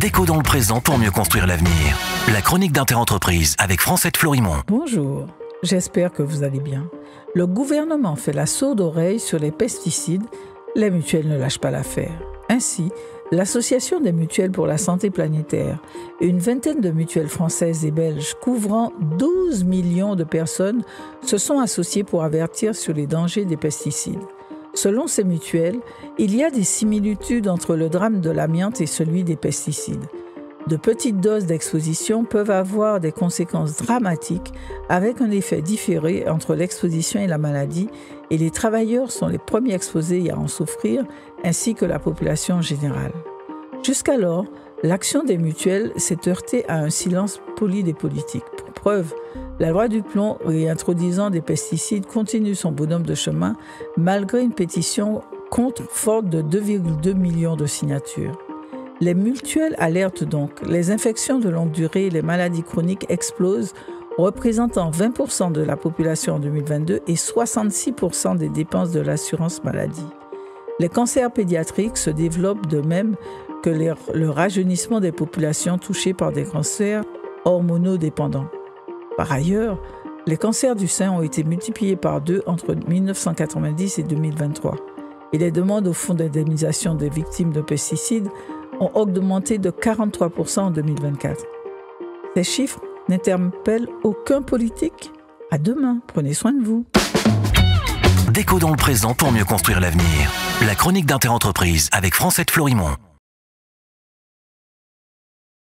Déco dans le présent pour mieux construire l'avenir. La chronique d'Interentreprise avec Francette Florimond. Bonjour, j'espère que vous allez bien. Le gouvernement fait la sourde oreille sur les pesticides. Les mutuelles ne lâchent pas l'affaire. Ainsi, l'Association des mutuelles pour la santé planétaire et une vingtaine de mutuelles françaises et belges couvrant 12 millions de personnes se sont associées pour avertir sur les dangers des pesticides. Selon ces mutuelles, il y a des similitudes entre le drame de l'amiante et celui des pesticides. De petites doses d'exposition peuvent avoir des conséquences dramatiques avec un effet différé entre l'exposition et la maladie, et les travailleurs sont les premiers exposés à en souffrir, ainsi que la population générale. Jusqu'alors, l'action des mutuelles s'est heurtée à un silence poli des politiques. Pour preuve, la loi du plomb réintroduisant des pesticides continue son bonhomme de chemin malgré une pétition contre forte de 2,2 millions de signatures. Les mutuelles alertent donc, les infections de longue durée et les maladies chroniques explosent, représentant 20% de la population en 2022 et 66% des dépenses de l'assurance maladie. Les cancers pédiatriques se développent de même que le rajeunissement des populations touchées par des cancers hormonodépendants. Par ailleurs, les cancers du sein ont été multipliés par 2 entre 1990 et 2023 et les demandes au fonds d'indemnisation des victimes de pesticides ont augmenté de 43% en 2024. Ces chiffres n'interpellent aucun politique. À demain, prenez soin de vous. Déco dans le présent pour mieux construire l'avenir. La chronique d'Interentreprise avec Francette Florimond.